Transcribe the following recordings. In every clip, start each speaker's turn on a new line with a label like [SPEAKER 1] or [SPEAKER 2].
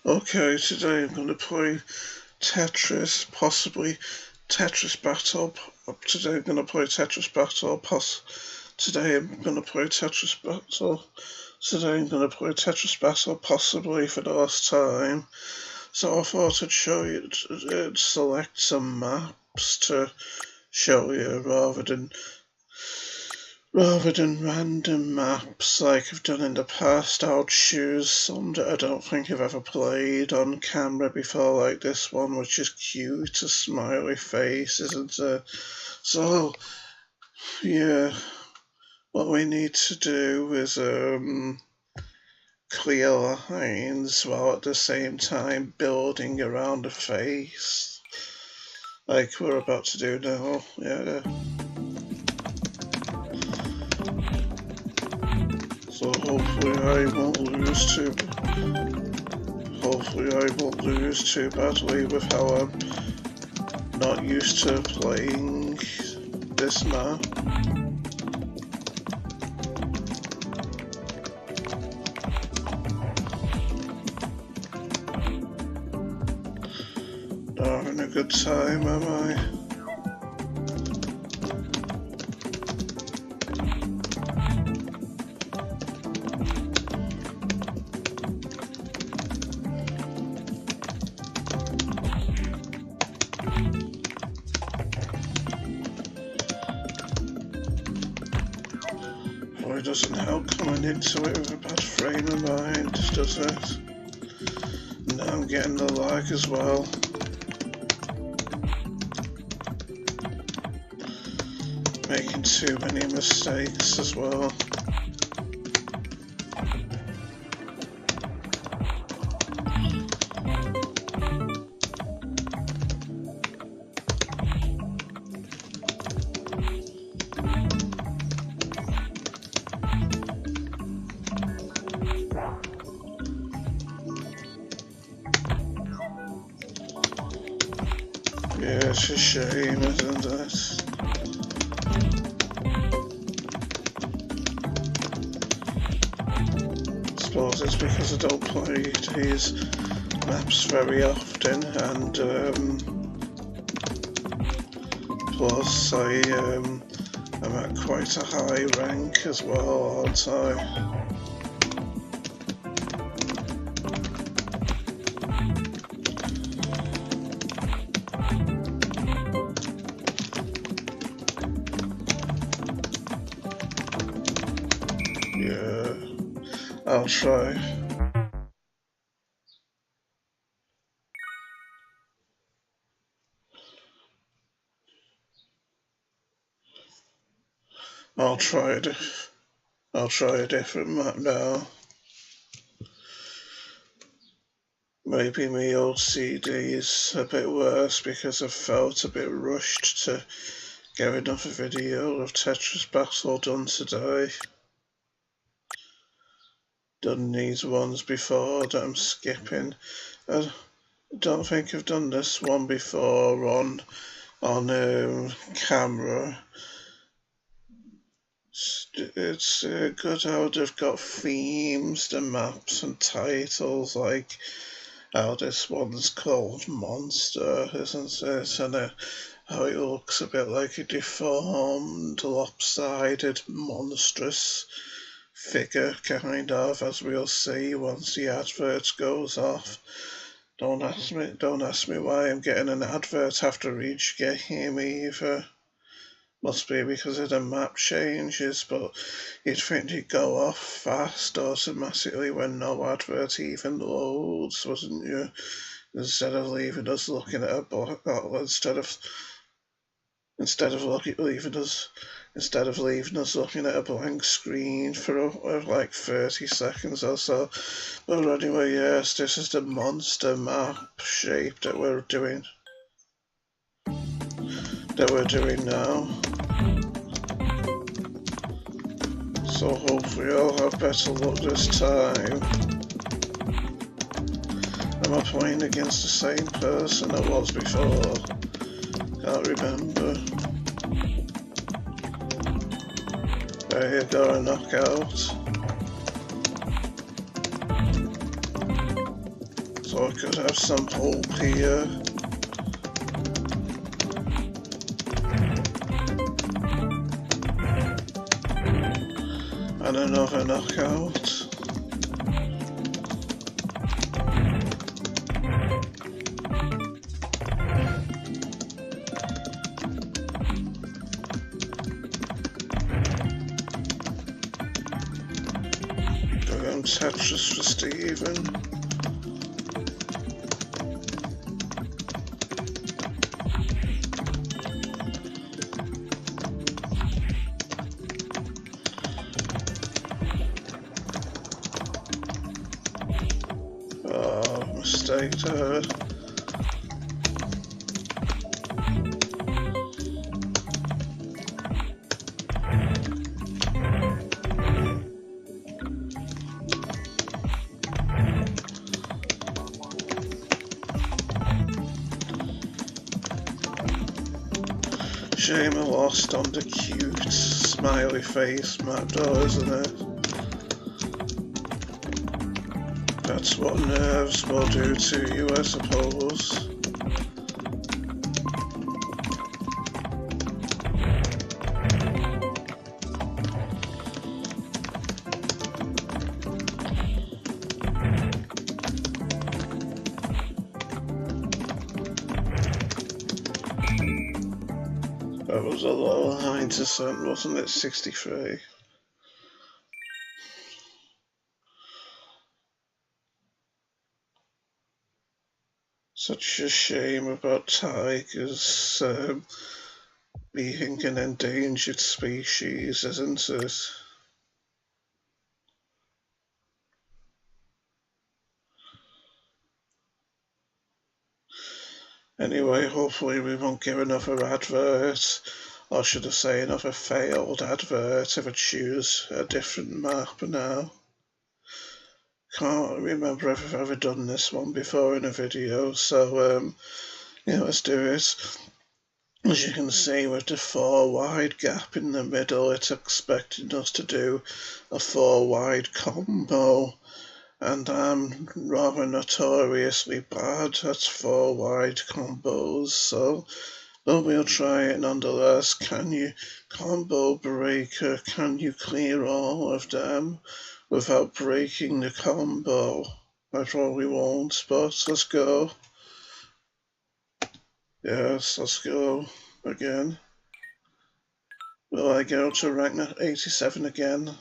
[SPEAKER 1] Okay, today I'm going to play Tetris, possibly Tetris Battle. Today I'm going to play Tetris Battle. Today I'm going to play Tetris Battle. Today I'm going to play Tetris Battle, possibly for the last time. So I thought I'd show you, select some maps to show you rather than random maps like I've done in the past. I'll choose some that I don't think I've ever played on camera before, like this one, which is cute, a smiley face, isn't it? So, yeah, what we need to do is clear lines while at the same time building around the face, like we're about to do now, yeah. So hopefully I won't lose too badly with how I'm not used to playing this map. Not having a good time, am I? It doesn't help coming into it with a bad frame of mind, does it? Now I'm getting the lag as well. Making too many mistakes as well. Yeah, it's a shame, isn't it? I suppose it's because I don't play these maps very often, and plus I'm at quite a high rank as well, aren't I? Yeah, I'll try. I'll try a different map now. Maybe my OCD is a bit worse because I've felt a bit rushed to get another video of Tetris Battle done today. Done these ones before that I'm skipping. I don't think I've done this one before on camera. It's good how they've got themes, the maps and titles, like how this one's called Monster, isn't it? And how it looks a bit like a deformed, lopsided, monstrous figure, kind of, as we'll see once the advert goes off. Don't ask me why I'm getting an advert after each game either. Must be because of the map changes, but you'd think they'd go off fast automatically when no advert even loads, wouldn't you? Instead of leaving us looking at a leaving us looking at a blank screen for like 30 seconds or so. But anyway, yes, this is the monster map shape that we're doing now. So hopefully I'll have better luck this time. Am I playing against the same person I was before? Can't remember. There you go, a knockout. So I could have some hope here. And another knockout. Tetris for Stephen. Oh, mistake there. Shame I lost on the cute smiley face map though, isn't it? That's what nerves will do to you, I suppose. That was a low 9%, wasn't it? 63. Such a shame about tigers being an endangered species, isn't it? Anyway, hopefully we won't get another advert, or should I say another failed advert if I choose a different map now. Can't remember if I've ever done this one before in a video, so yeah, let's do it. As you can see, with the 4 wide gap in the middle, it's expecting us to do a 4 wide combo. And I'm rather notoriously bad at 4 wide combos, so but we'll try it nonetheless. Can you combo breaker? Can you clear all of them without breaking the combo? I probably won't, but let's go. Yes, let's go again. Will I go to rank 87 again?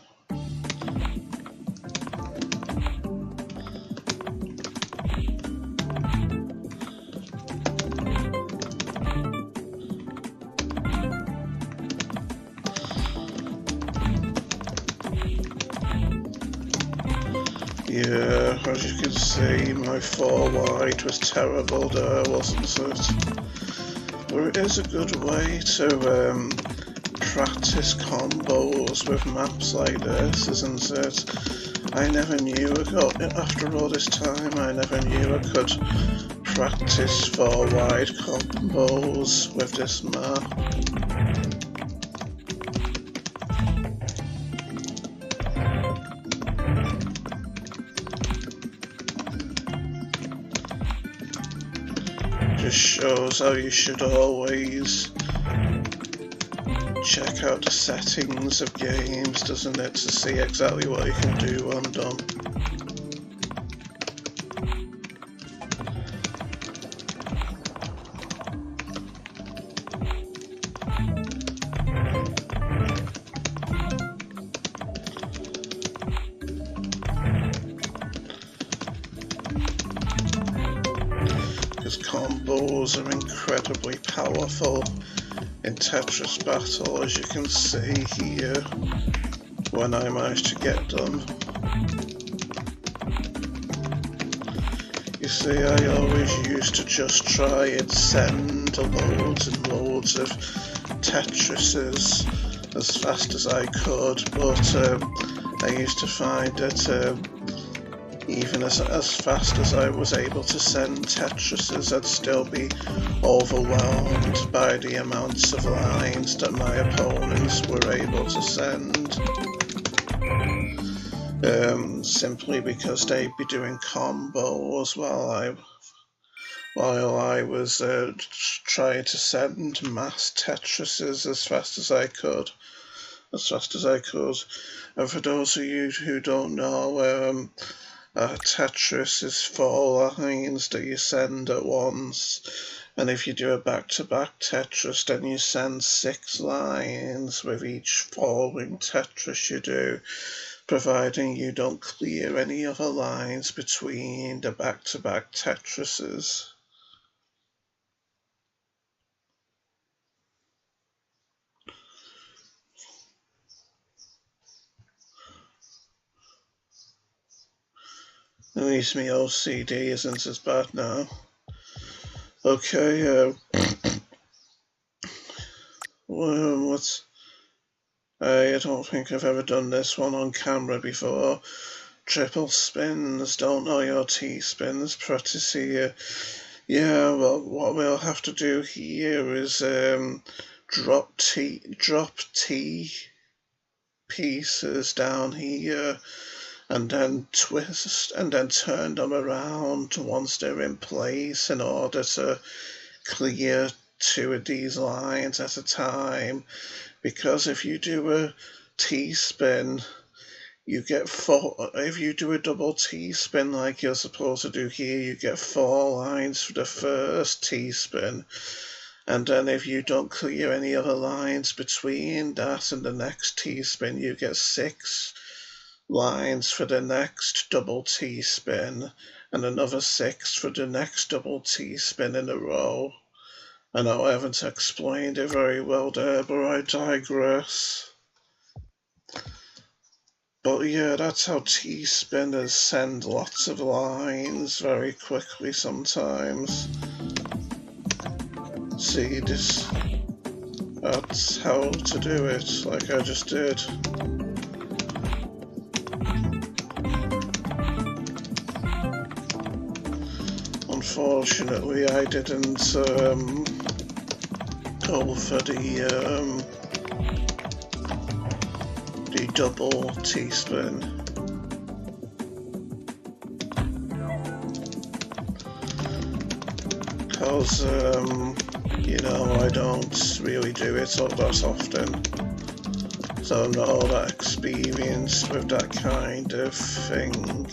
[SPEAKER 1] Yeah, as you can see, my 4 wide was terrible there, wasn't it? But it is a good way to practice combos with maps like this, isn't it? I never knew after all this time, I never knew I could practice 4 wide combos with this map. Just shows how you should always check out the settings of games, doesn't it, to see exactly what you can do when done. Combos are incredibly powerful in Tetris Battle, as you can see here, when I managed to get them. You see, I always used to just try and send loads and loads of Tetrises as fast as I could, but I used to find that even as fast as I was able to send Tetrises, I'd still be overwhelmed by the amounts of lines that my opponents were able to send. simply because they'd be doing combos while I was trying to send mass Tetrises as fast as I could. And for those of you who don't know, Tetris is 4 lines that you send at once, and if you do a back-to-back Tetris, then you send 6 lines with each following Tetris you do, providing you don't clear any other lines between the back-to-back Tetrises. At least my OCD isn't as bad now. Okay, I don't think I've ever done this one on camera before. Triple spins, don't know your T-spins, practice here. Yeah, well, what we'll have to do here is drop T pieces down here, and then twist, and then turn them around once they're in place in order to clear 2 of these lines at a time. Because if you do a T-spin, you get 4. If you do a double T-spin like you're supposed to do here, you get 4 lines for the first T-spin. And then if you don't clear any other lines between that and the next T-spin, you get 6 lines for the next double T-spin, and another 6 for the next double T-spin in a row. I know I haven't explained it very well there, but I digress. But yeah, that's how T-spinners send lots of lines very quickly sometimes. See, that's how to do it, like I just did. Unfortunately, I didn't go for the double T-spin. Because, you know, I don't really do it all that often. So I'm not all that experienced with that kind of thing.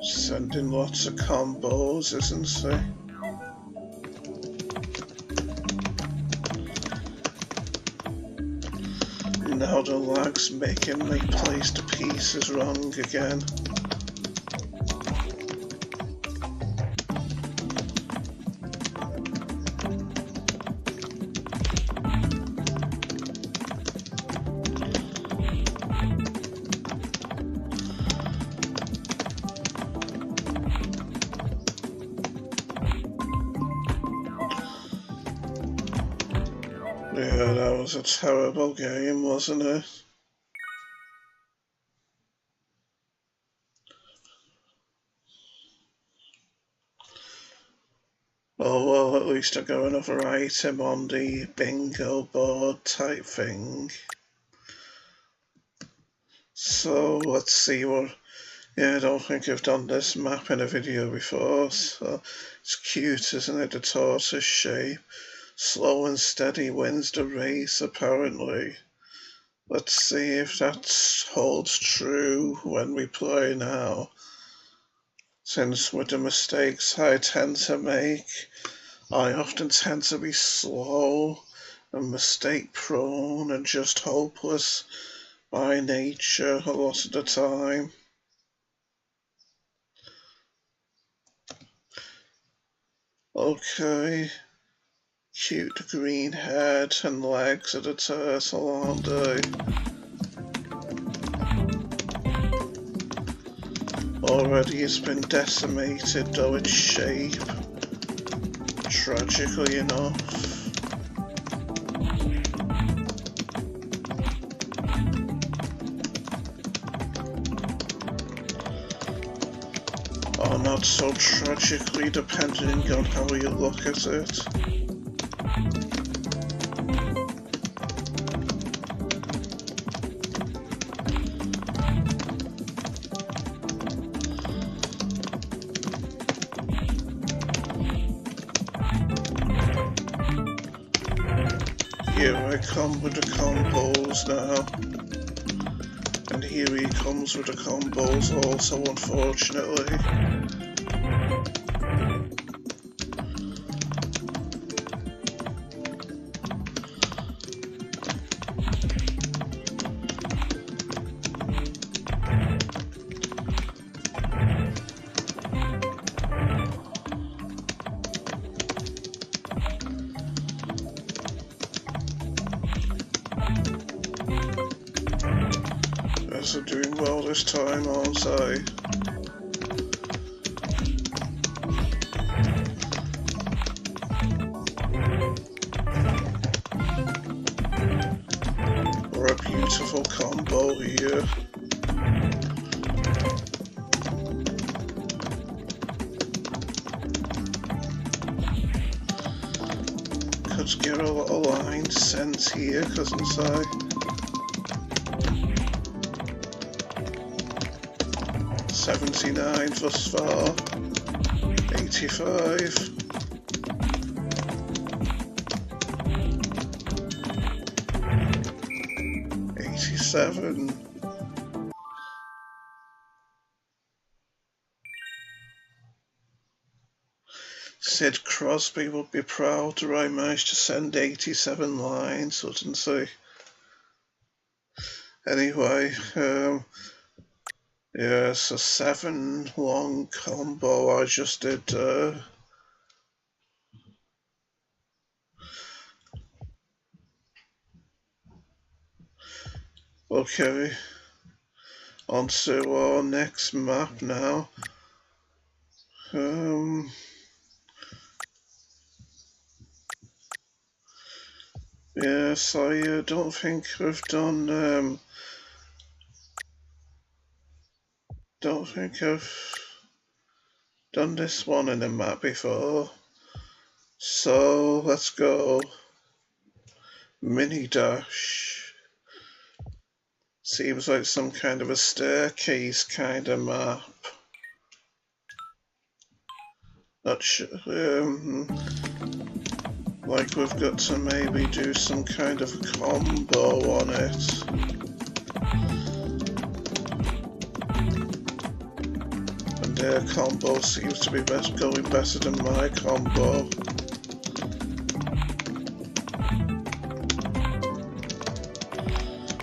[SPEAKER 1] Sending lots of combos, isn't she? Now the lag's making me place the pieces wrong again. Yeah, that was a terrible game, wasn't it? Oh well, at least I got another item on the bingo board type thing. So let's see what... Yeah, I don't think I've done this map in a video before, so it's cute, isn't it? The tortoise shape. Slow and steady wins the race, apparently. Let's see if that holds true when we play now. Since with the mistakes I tend to make, I often tend to be slow and mistake prone and just hopeless by nature a lot of the time. Okay. Cute green head and legs of the turtle, aren't they? already has been decimated, though its shape, tragically enough. Or not so tragically, depending on how you look at it. Here I come with the combos now. And here he comes with the combos also, unfortunately. I'm doing well this time, aren't I? Or a beautiful combo here. Could get a little line sent here, couldn't I? 79 thus far, 85, 87, Sid Crosby would be proud that I managed to send 87 lines, wouldn't he? Anyway, yeah, it's a 7 long combo I just did. Okay, on to our next map now. Yes, I don't think we've done. Don't think I've done this one in a map before. So let's go. Mini dash. Seems like some kind of a staircase kind of map. Not sure. Like we've got to maybe do some kind of combo on it. And their combo seems to be going better than my combo.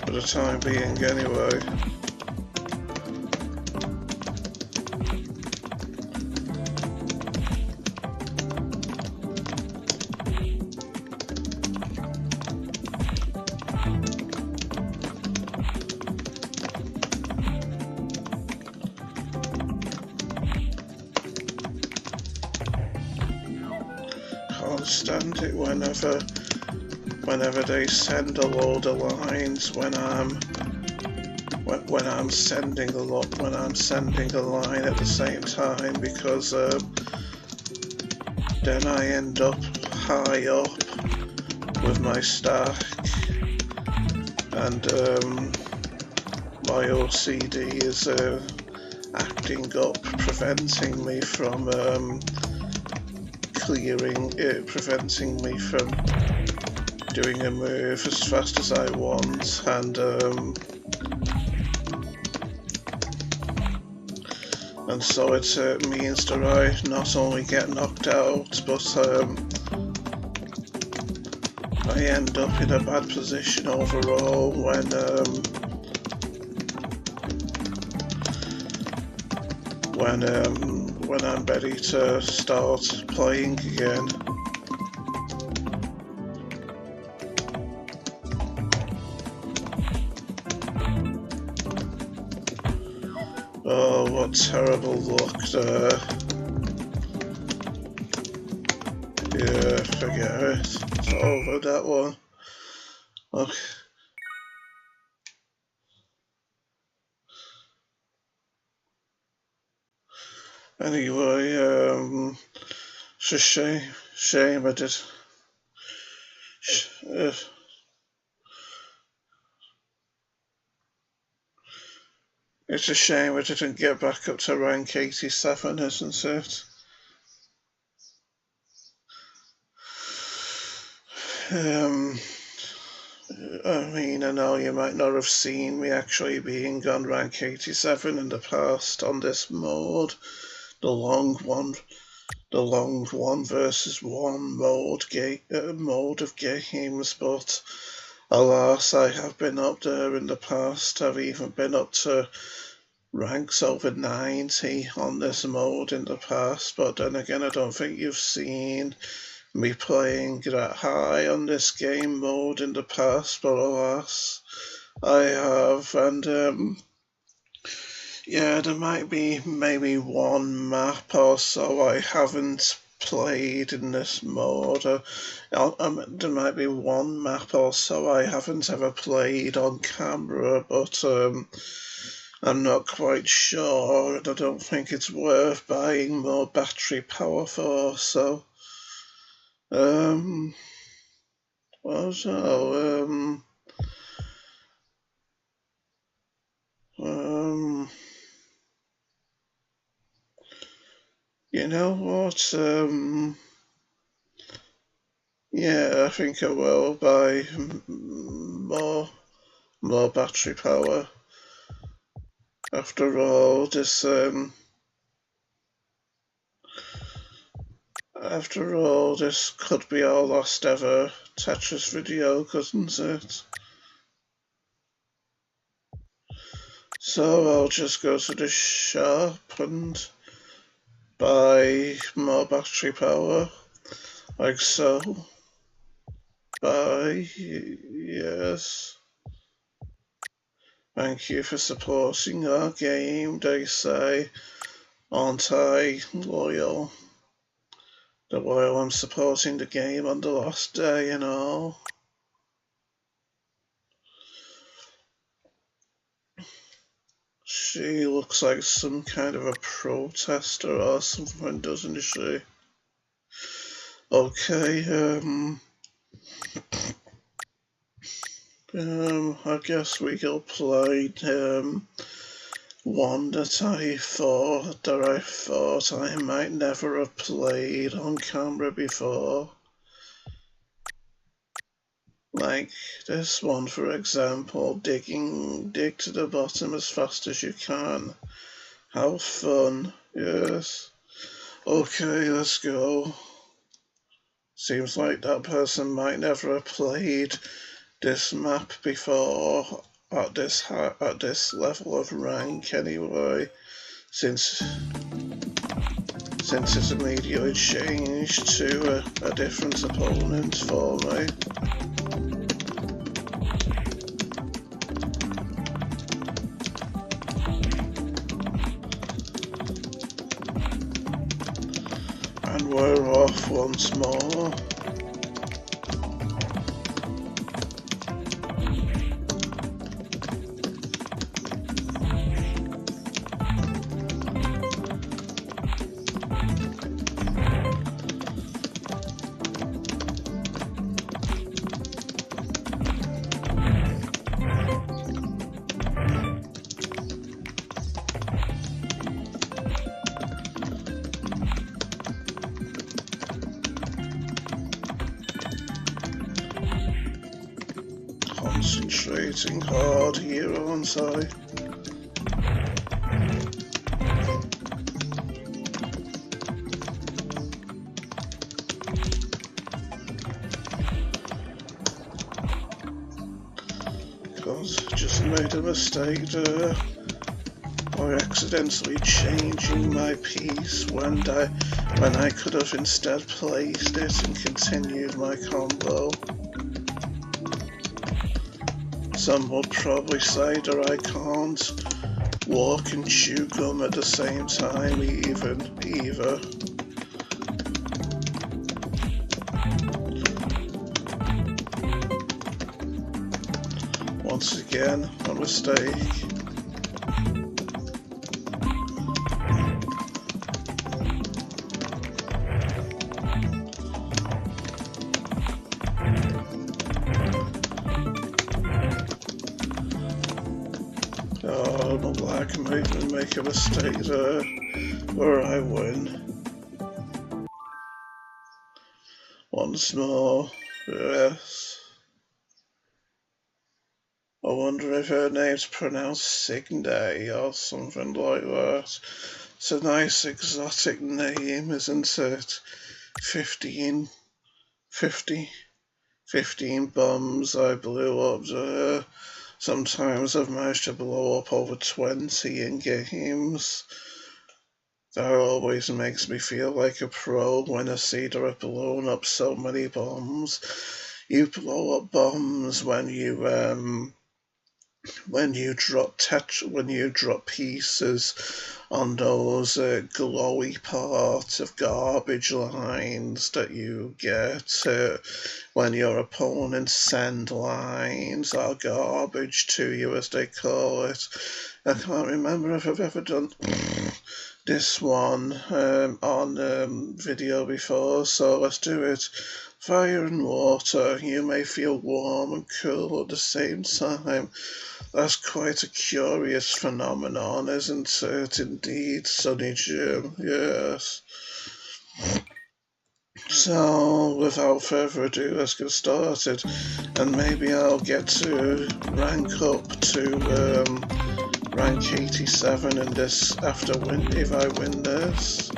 [SPEAKER 1] For the time being, anyway. Can't stand it whenever they send a load of lines when I'm sending a line at the same time, because then I end up high up with my stack, and my OCD is acting up, preventing me from preventing me from doing a move as fast as I want, and so it means that I not only get knocked out, but I end up in a bad position overall when I'm ready to start playing again. Oh, got terrible luck there. Yeah, forget it. It's over, that one. Okay. Anyway, it's a shame I did. It's a shame I didn't get back up to rank 87, isn't it? I mean, I know you might not have seen me actually being on rank 87 in the past on this mode, the long one versus one mode of games, but alas, I have been up there in the past. I've even been up to ranks over 90 on this mode in the past, but then again, I don't think you've seen me playing that high on this game mode in the past, but alas, I have. And yeah, there might be maybe one map or so I haven't played in this mode. There might be one map or so I haven't ever played on camera, but I'm not quite sure, and I don't think it's worth buying more battery power for, so you know what, yeah, I think I will buy more battery power. After all, this could be our last ever Tetris video, couldn't it? So I'll just go to the shop and buy more battery power, like so. Buy, yes. Thank you for supporting our game, they say. Aren't I loyal? The while I'm supporting the game on the last day and all. She looks like some kind of a protester or something, doesn't she? Okay, I guess we will play one that I thought I might never have played on camera before. Like this one, for example, dig to the bottom as fast as you can. How fun, yes. Okay, let's go. Seems like that person might never have played this map before at this level of rank anyway, since it's immediately changed to a different opponent for me. And we're off once more. Concentrating hard here, aren't I? Because I just made a mistake there. By accidentally changing my piece when I could have instead placed it and continued my combo. Some would probably say that I can't walk and chew gum at the same time, either. Once again, a mistake. Oh, no black make a mistake there, where I win. Once more, yes. I wonder if her name's pronounced Signe or something like that. It's a nice exotic name, isn't it? 15 bombs I blew up there. Sometimes I've managed to blow up over 20 in games. That always makes me feel like a pro when I see that I've blown up so many bombs. You blow up bombs when you drop pieces on those glowy parts of garbage lines that you get when your opponents send lines or garbage to you, as they call it. I can't remember if I've ever done this one on video before, so let's do it. Fire and water, you may feel warm and cool at the same time. That's quite a curious phenomenon, isn't it? Indeed, Sonny Jim, yes. So, without further ado, let's get started. And maybe I'll get to rank up to rank 87 in this if I win this.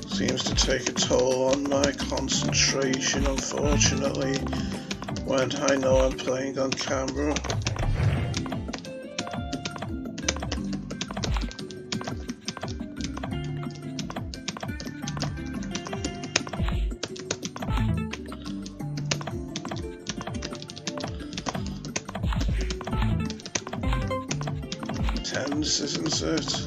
[SPEAKER 1] Seems to take a toll on my concentration, unfortunately, when I know I'm playing on camera. Tense, isn't it?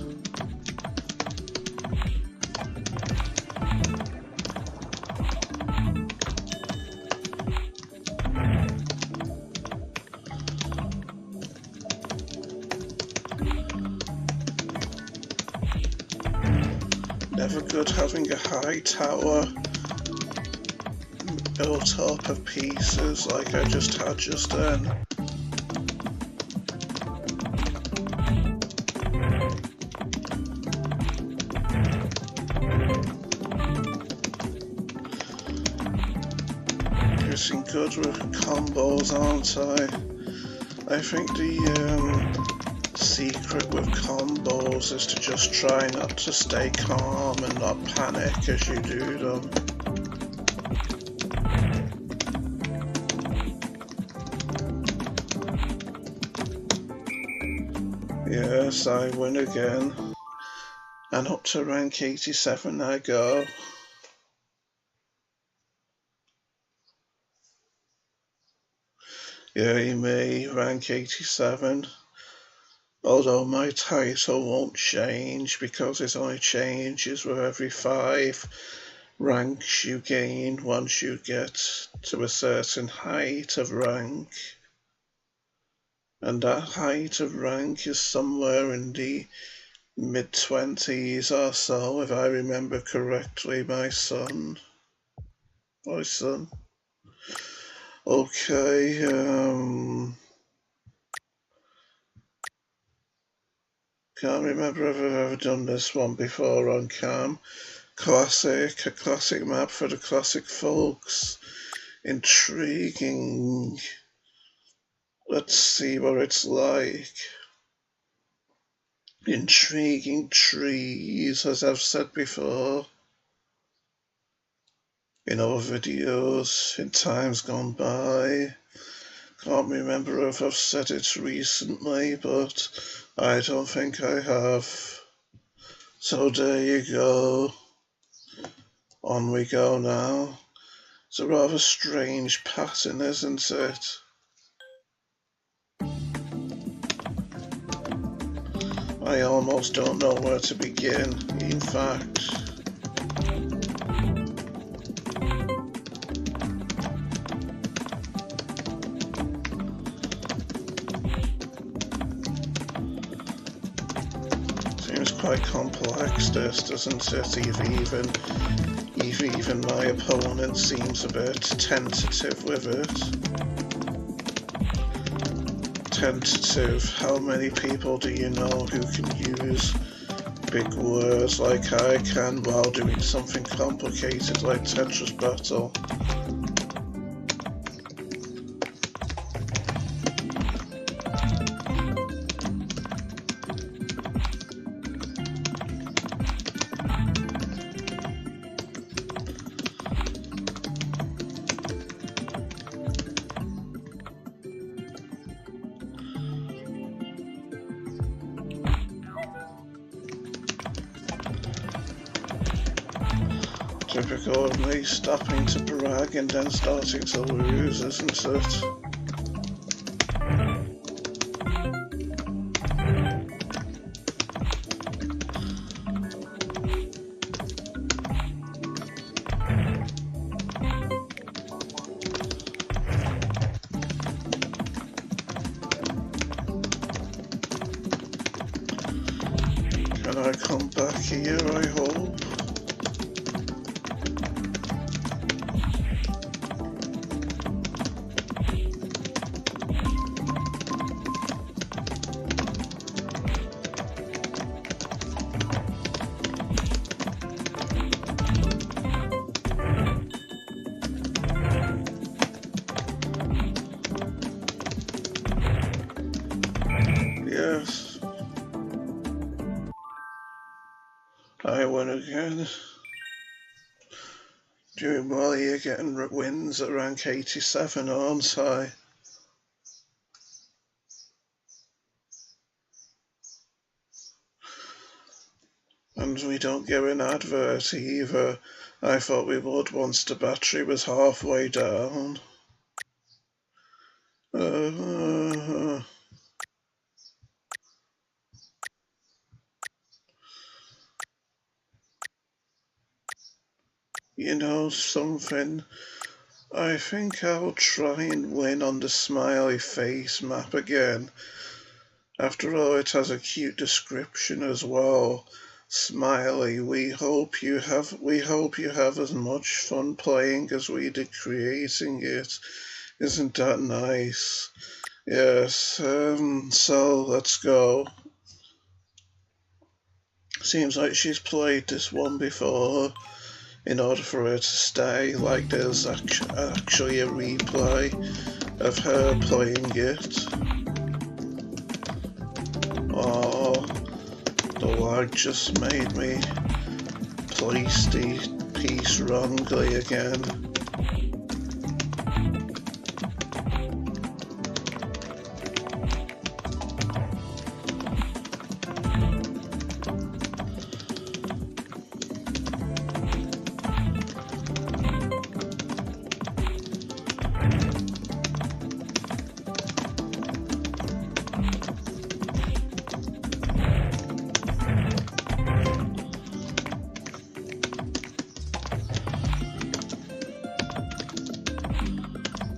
[SPEAKER 1] Never good having a high tower built up of pieces like I just had just then. Getting good with combos, aren't I? I think the secret with combos is to just try not to stay calm and not panic as you do them. Yes, I win again. And up to rank 87 I go. Yay me, rank 87. Although my title won't change because it only changes with every 5 ranks you gain once you get to a certain height of rank. And that height of rank is somewhere in the mid-20s or so, if I remember correctly, my son. Okay, can't remember if I've ever done this one before on cam. A classic map for the classic folks. Intriguing. Let's see what it's like. Intriguing trees, as I've said before. videos in times gone by. Can't remember if I've said it recently, but I don't think I have. So there you go. On we go now. It's a rather strange pattern, isn't it? I almost don't know where to begin, in fact. Seems quite complex, this, doesn't it? Even my opponent seems a bit tentative with it. Tentative. How many people do you know who can use big words like I can while doing something complicated like Tetris Battle? Typical of me, stopping to brag and then starting to lose, isn't it? Can I come back here, I hope? Yes. I win again. Doing well here, getting wins at rank 87, aren't I? And we don't get an advert either. I thought we would once the battery was halfway down. You know something? I think I'll try and win on the smiley face map again. After all, it has a cute description as well. Smiley, we hope you have as much fun playing as we did creating it. Isn't that nice? Yes, so let's go. Seems like she's played this one before. In order for her to stay, like there's actually a replay of her playing it. Oh, the lag just made me place the piece wrongly again.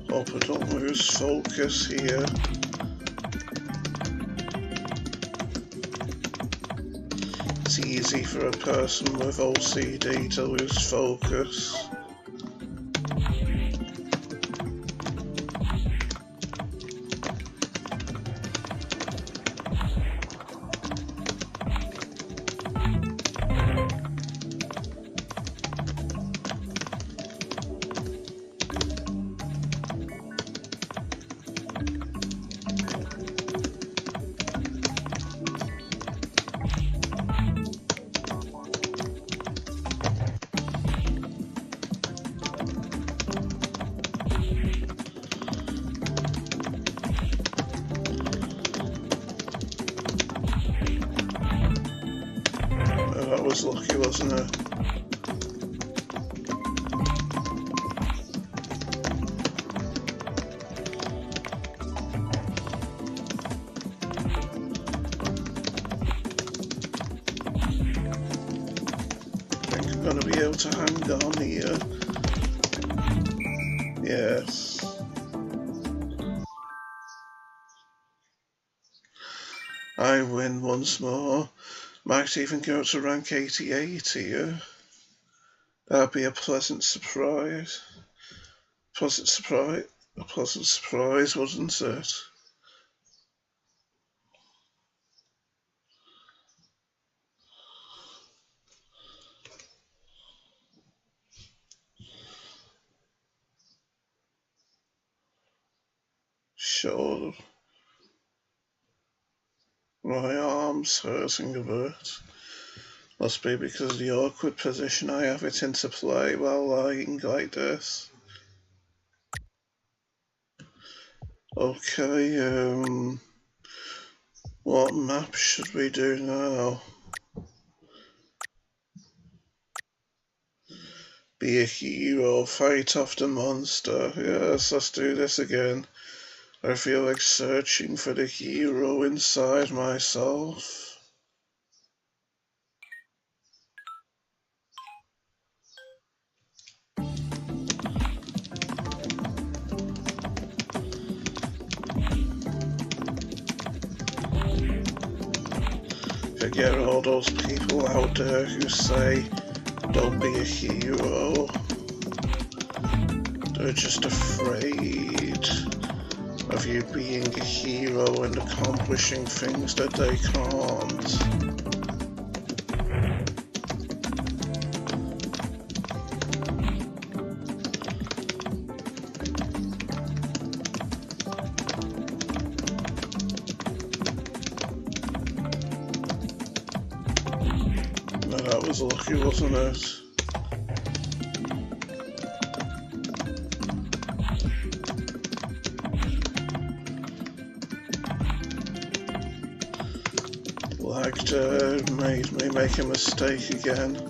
[SPEAKER 1] Hope I don't lose focus here. It's easy for a person with OCD to lose focus. wasn't it? I think I'm gonna be able to hang on here. Yes. I win once more. Might even go to rank 88 here. That'd be a pleasant surprise. A pleasant surprise, wasn't it? Sure. My arm's hurting a bit. Must be because of the awkward position I have it into play while lying like this. Okay, what map should we do now? Be a hero, fight off the monster. Yes, let's do this again. I feel like searching for the hero inside myself. Forget all those people out there who say, don't be a hero. They're just afraid of you being a hero and accomplishing things that they can't. Now that was lucky, wasn't it? Lagged made me make a mistake again.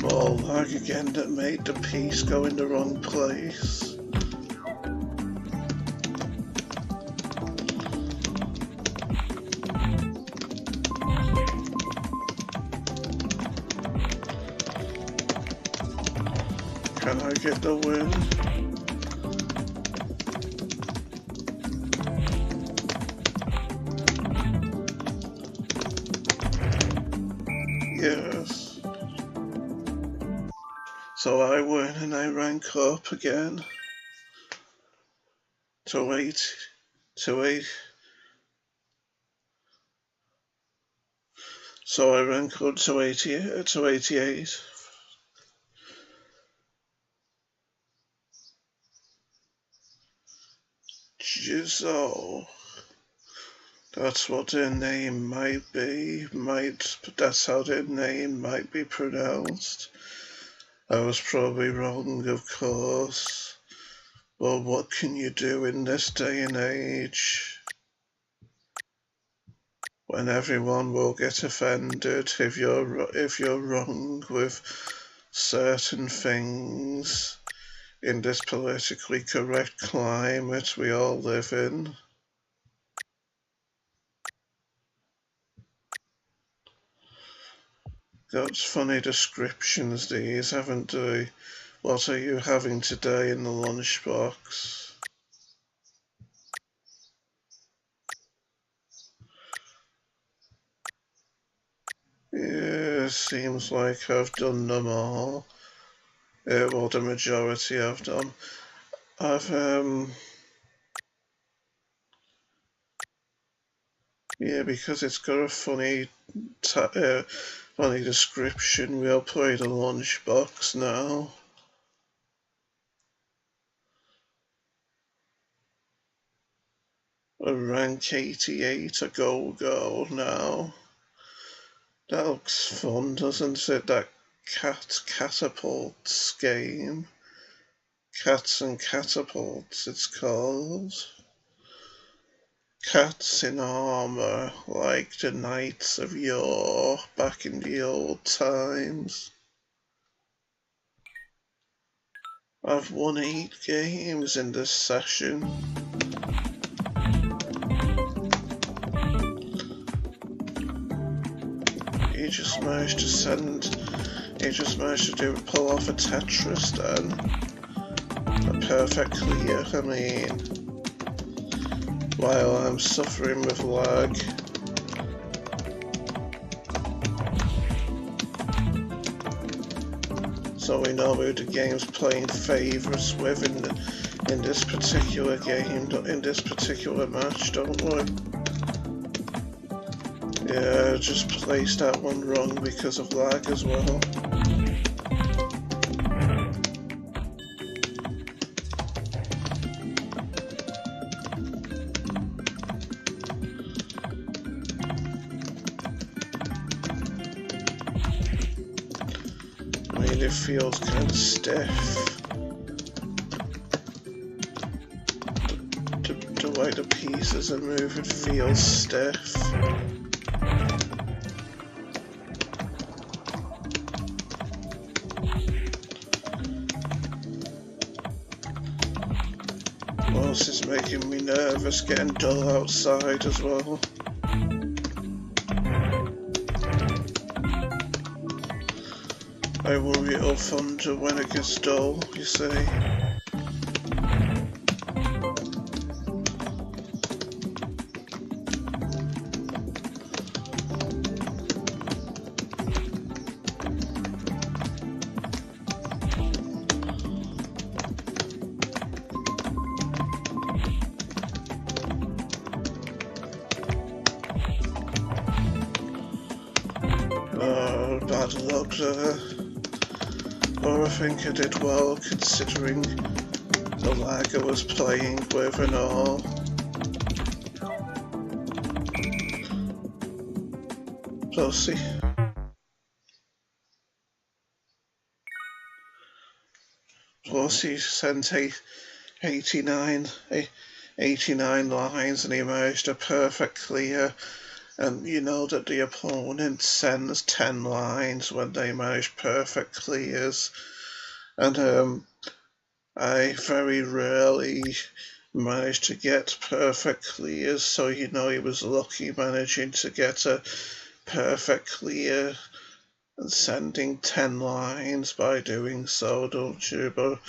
[SPEAKER 1] More lag again that made the piece go in the wrong place. Can I get the win? Yes. So I win and I rank up again to 8. So I rank up to 88. Jizzo. That's what their name might be. That's how their name might be pronounced. I was probably wrong, of course. But what can you do in this day and age? When everyone will get offended if you're wrong with certain things in this politically correct climate we all live in. Got funny descriptions these, haven't they? What are you having today in the lunchbox? Yeah, seems like I've done them all. Well, the majority I've done. I've Yeah, because it's got a funny description. We'll play the lunchbox now. A rank 88, a go now. That looks fun, doesn't it? That catapults game. Cats and catapults, it's called. Cats in armour, like the knights of yore, back in the old times. I've won 8 games in this session. He just managed to pull off a Tetris then. A perfect clear, I mean, while I'm suffering with lag. So we know who the game's playing favourites with in this particular game, in this particular match, don't we? Yeah, just placed that one wrong because of lag as well. I mean, it feels kind of stiff. The way the pieces are moving feels stiff. This is making me nervous, getting dull outside as well. I worry it'll thunder when it gets dull, you see. Bad luck there. Or I think I did well considering the lag I was playing with and all. Plus he sent 89 lines and he managed a perfect clear. And you know that the opponent sends 10 lines when they manage perfect clears. And I very rarely manage to get perfect clears, so you know he was lucky managing to get a perfect clear and sending 10 lines by doing so, don't you? But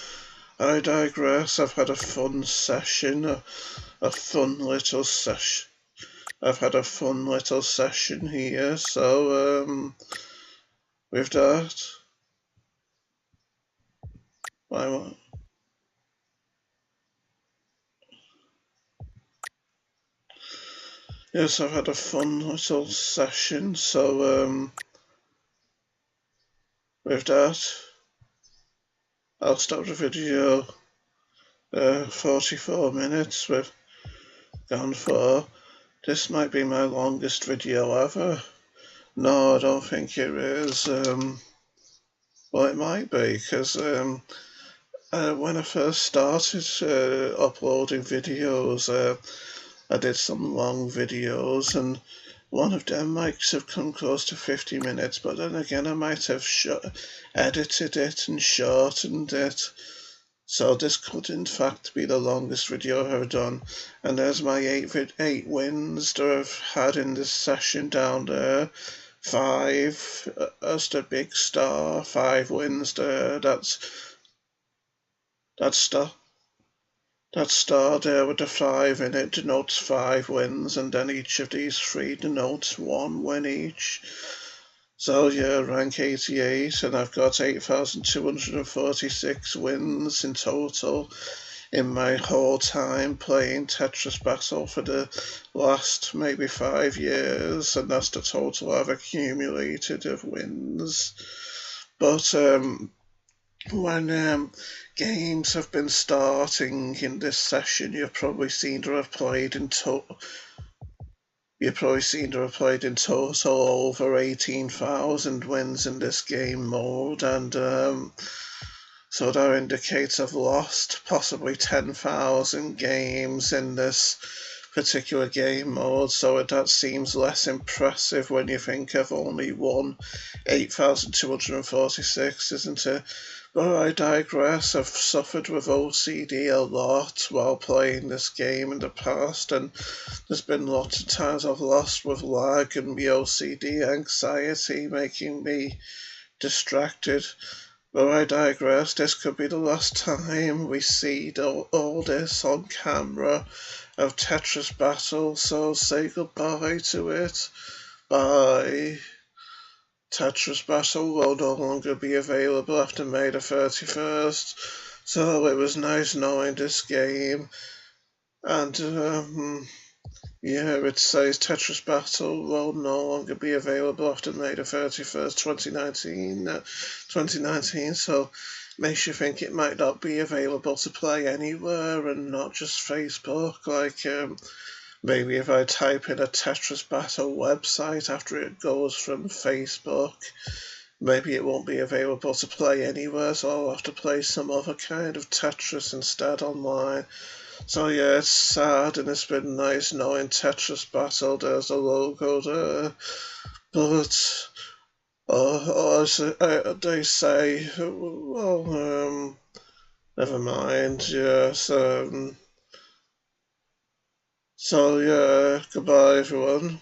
[SPEAKER 1] I digress. I've had a fun session, a fun little session. I've had a fun little session here, so with that, yes, I've had a fun little session, so with that, I'll stop the video. 44 minutes we've gone for. This might be my longest video ever. No, I don't think it is. Well, it might be, because when I first started uploading videos, I did some long videos, and one of them might have come close to 50 minutes, but then again I might have edited it and shortened it. So this could in fact be the longest video I've ever done. And there's my 8 wins that I've had in this session down there. 5 as the big star, 5 wins there. That star there with the 5 in it denotes 5 wins, and then each of these 3 denotes 1 win each. So yeah, rank 88, and I've got 8,246 wins in total. in my whole time playing Tetris Battle for the last maybe 5 years, and that's the total I've accumulated of wins. But when games have been starting in this session, you've probably seen to have played in total over 18,000 wins in this game mode, and so that indicates I've lost possibly 10,000 games in this particular game mode, so that seems less impressive when you think I've only won 8,246, isn't it? But I digress. I've suffered with OCD a lot while playing this game in the past, and there's been lots of times I've lost with lag and the OCD anxiety making me distracted. But I digress. This could be the last time we see all this on camera of Tetris Battle, so say goodbye to it. Bye. Tetris Battle will no longer be available after May the 31st, so it was nice knowing this game. And yeah, it says Tetris Battle will no longer be available after May the 31st, 2019, so makes you think it might not be available to play anywhere and not just Facebook. Like, maybe if I type in a Tetris Battle website after it goes from Facebook, maybe it won't be available to play anywhere, so I'll have to play some other kind of Tetris instead online. So yeah, it's sad, and it's been nice knowing Tetris Battle. There's a logo there, but as they say, well, never mind. Yes. So yeah, goodbye everyone.